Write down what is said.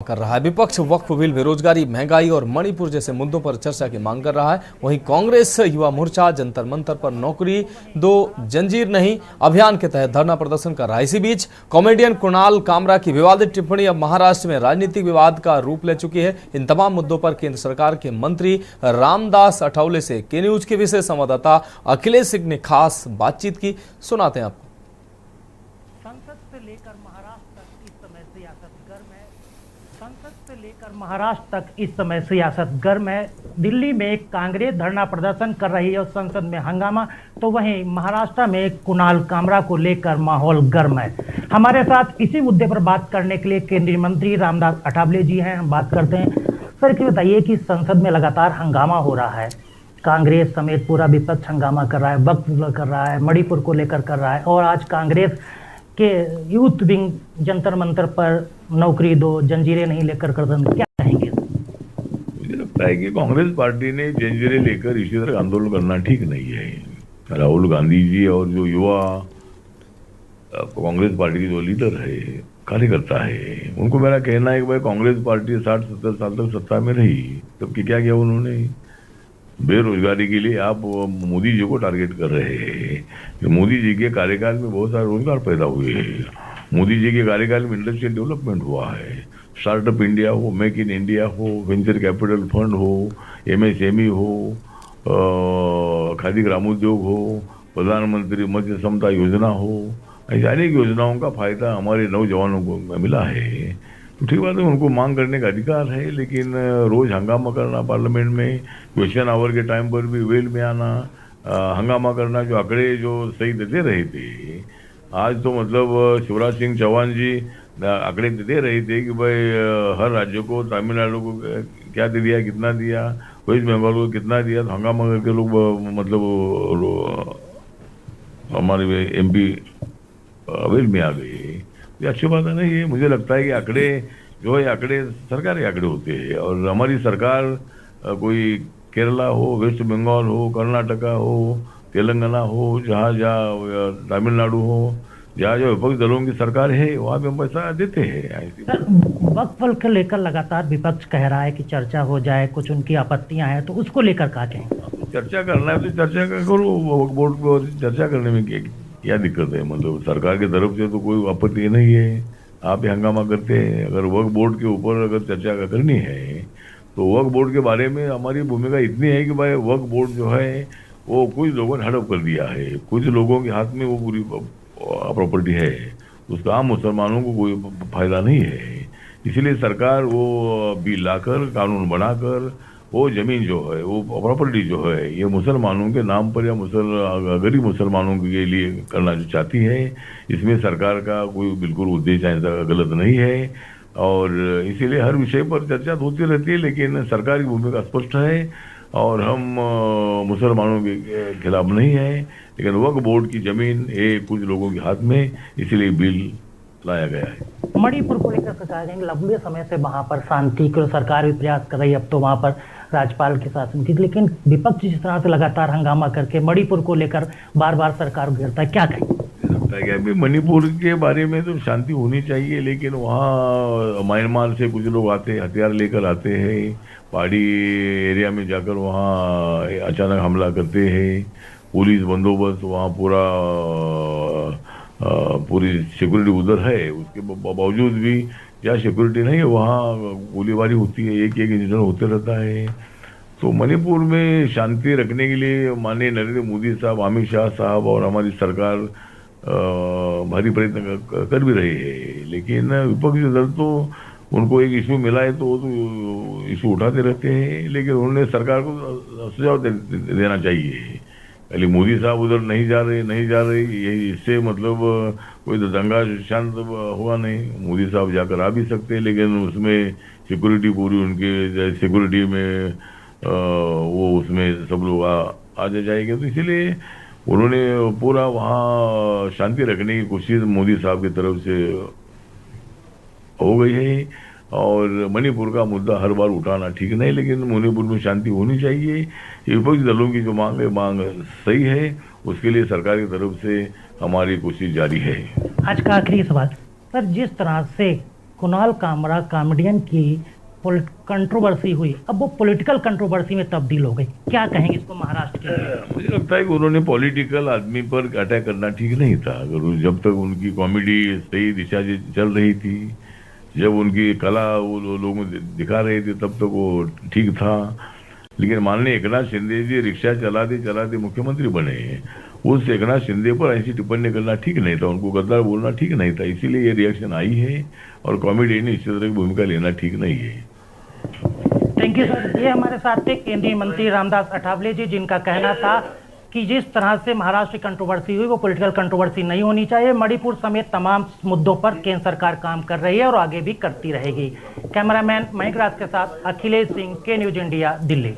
कर रहा है। विपक्ष वक्फ बिल, बेरोजगारी, महंगाई और मणिपुर जैसे मुद्दों पर चर्चा की मांग कर रहा है। वहीं कांग्रेस युवा मोर्चा जंतर मंतर पर नौकरी दो जंजीर नहीं अभियान के तहत धरना प्रदर्शन कर रहा है। इसी बीच कॉमेडियन कुणाल कामरा की विवादित टिप्पणी अब महाराष्ट्र में राजनीतिक विवाद का रूप ले चुकी है। इन तमाम मुद्दों पर केंद्र सरकार के मंत्री रामदास अठावले से के न्यूज के विशेष संवाददाता अखिलेश सिंह ने खास बातचीत की। सुनाते हैं आपको। संसद से लेकर महाराष्ट्र तक इस समय सियासत गर्म है। दिल्ली में कांग्रेस धरना प्रदर्शन कर रही है और संसद में हंगामा, तो वहीं महाराष्ट्र में कुणाल कामरा को लेकर माहौल गर्म है। हमारे साथ इसी मुद्दे पर बात करने के लिए केंद्रीय मंत्री रामदास अठावले जी हैं। हम बात करते हैं। सर, ये बताइए कि संसद में लगातार हंगामा हो रहा है, कांग्रेस समेत पूरा विपक्ष हंगामा कर रहा है, वक्फ कर रहा है, मणिपुर को लेकर कर रहा है, और आज कांग्रेस के यूथ विंग जंतर मंतर पर नौकरी दो जंजीरें नहीं लेकर कर क्या कहेंगे? मुझे लगता है कि कांग्रेस पार्टी ने जंजीरें लेकर इसी तरह आंदोलन करना ठीक नहीं है। राहुल गांधी जी और जो युवा कांग्रेस पार्टी के जो लीडर है, कार्यकर्ता है, उनको मेरा कहना है कि भाई कांग्रेस पार्टी 60-70 साल तक सत्ता में रही, तब कि क्या किया उन्होंने? बेरोजगारी के लिए आप मोदी जी को टारगेट कर रहे हैं। मोदी जी के कार्यकाल में बहुत सारे रोजगार पैदा हुए हैं। मोदी जी के कार्यकाल में इंडस्ट्रियल डेवलपमेंट हुआ है। स्टार्टअप इंडिया हो, मेक इन इंडिया हो, वेंचर कैपिटल फंड हो, एमएसएमई हो, खादी ग्रामोद्योग हो, प्रधानमंत्री मत्स्य समता योजना हो, ऐसी अनेक योजनाओं का फायदा हमारे नौजवानों को मिला है। तो ठीक बात है, उनको मांग करने का अधिकार है, लेकिन रोज हंगामा करना पार्लियामेंट में, क्वेश्चन आवर के टाइम पर भी वेल में आना, हंगामा करना, जो आंकड़े जो सही देते रहे थे, आज तो मतलब शिवराज सिंह चौहान जी आंकड़े दे रहे थे कि भाई हर राज्य को, तमिलनाडु को क्या दे दिया, कितना दिया, वेस्ट बंगाल को कितना दिया, तो हंगामा करके लोग मतलब हमारे MP वेल में आ गए। ये अच्छी बात है नहीं है। मुझे लगता है कि आंकड़े जो है, आंकड़े सरकारी आंकड़े होते हैं, और हमारी सरकार कोई केरला हो, वेस्ट बंगाल हो, कर्नाटका हो, तेलंगाना हो, जहाँ तमिलनाडु हो, जहाँ विपक्ष दलों की सरकार है, वहाँ पे हम पैसा देते हैं। वक्फ को लेकर लगातार विपक्ष कह रहा है कि चर्चा हो जाए, कुछ उनकी आपत्तियां हैं, तो उसको लेकर क्या कहें? चर्चा करना है तो चर्चा करो, वक्फ बोर्ड को चर्चा करने में क्या दिक्कत है? मतलब सरकार की तरफ से तो कोई आपत्ति नहीं है। आप ही हंगामा करते हैं। अगर वक्फ बोर्ड के ऊपर अगर चर्चा करनी है तो वक्फ बोर्ड के बारे में हमारी भूमिका इतनी है कि भाई वक्फ बोर्ड जो है वो कुछ लोगों ने हड़प कर दिया है, कुछ लोगों के हाथ में वो पूरी प्रॉपर्टी है, उसका आम मुसलमानों को कोई फायदा नहीं है। इसीलिए सरकार वो बिल लाकर, कानून बनाकर, वो जमीन जो है, वो प्रॉपर्टी जो है, ये मुसलमानों के नाम पर या गरीब मुसलमानों के लिए करना जो चाहती है, इसमें सरकार का कोई बिल्कुल उद्देश्य ऐसा गलत नहीं है। और इसीलिए हर विषय पर चर्चा होती रहती है, लेकिन सरकार की भूमिका स्पष्ट है और हम मुसलमानों के खिलाफ नहीं है। लेकिन वक्फ बोर्ड की जमीन कुछ लोगों के हाथ में, इसीलिए बिल लाया गया है। मणिपुर को लेकर कहा जाएंगे, लंबे समय से वहां पर शांति के सरकार भी प्रयास कर रही है, अब तो वहां पर राज्यपाल के शासन की, लेकिन विपक्ष जिस तरह से लगातार हंगामा करके मणिपुर को लेकर बार बार सरकार घेरता है, क्या कहें? लगता है कि अभी मणिपुर के बारे में तो शांति होनी चाहिए, लेकिन वहाँ म्यांमार से कुछ लोग आते, हथियार लेकर आते हैं, पहाड़ी एरिया में जाकर वहाँ अचानक हमला करते हैं। पुलिस बंदोबस्त वहाँ पूरी सिक्योरिटी उधर है, उसके बावजूद भी जहाँ सिक्योरिटी नहीं है वहाँ गोलीबारी होती है, एक इंसिडेंट होते रहता है। तो मणिपुर में शांति रखने के लिए माननीय नरेंद्र मोदी साहब, अमित शाह साहब और हमारी सरकार भारी प्रयत्न कर भी रही है, लेकिन विपक्षी दल तो उनको एक इशू मिला है तो वो तो इशू उठाते रहते हैं, लेकिन उन्होंने सरकार को सुझाव देना चाहिए। पहले मोदी साहब उधर नहीं जा रहे, ये इससे मतलब कोई तो दंगा शांत हुआ नहीं। मोदी साहब जाकर आ भी सकते हैं, लेकिन उसमें सिक्योरिटी पूरी उनके सिक्योरिटी में वो उसमें सब लोग आ जाएंगे, तो इसीलिए उन्होंने पूरा वहाँ शांति रखने की कोशिश मोदी साहब की तरफ से हो गई है। और मणिपुर का मुद्दा हर बार उठाना ठीक नहीं, लेकिन मणिपुर में शांति होनी चाहिए। विपक्षी दलों की जो मांग सही है, उसके लिए सरकार की तरफ से हमारी कोशिश जारी है। आज का आखिरी सवाल सर, जिस तरह से कुणाल कामरा कॉमेडियन की कंट्रोवर्सी हुई, अब वो पॉलिटिकल कंट्रोवर्सी में तब्दील हो गई, क्या कहेंगे इसको महाराष्ट्र के लिए? मुझे लगता है कि उन्होंने पॉलिटिकल आदमी पर अटैक करना ठीक नहीं था। अगर जब तक उनकी कॉमेडी सही दिशा से चल रही थी, जब उनकी कला वो लोगों को दिखा रहे थे, तब तक वो ठीक था। लेकिन माननीय एकनाथ शिंदे जी रिक्शा चलाते मुख्यमंत्री बने हैं, उस एकनाथ शिंदे पर ऐसी टिप्पणी करना ठीक नहीं था, उनको गद्दार बोलना ठीक नहीं था। इसीलिए ये रिएक्शन आई है और कॉमेडी ने इस तरह की भूमिका लेना ठीक नहीं है। Thank you sir. ये हमारे साथ थे केंद्रीय मंत्री रामदास अठावले जी, जिनका कहना था कि जिस तरह से महाराष्ट्र की कंट्रोवर्सी हुई वो पॉलिटिकल कंट्रोवर्सी नहीं होनी चाहिए। मणिपुर समेत तमाम मुद्दों पर केंद्र सरकार काम कर रही है और आगे भी करती रहेगी। कैमरामैन मयंक राज के साथ अखिलेश सिंह, के न्यूज इंडिया, दिल्ली।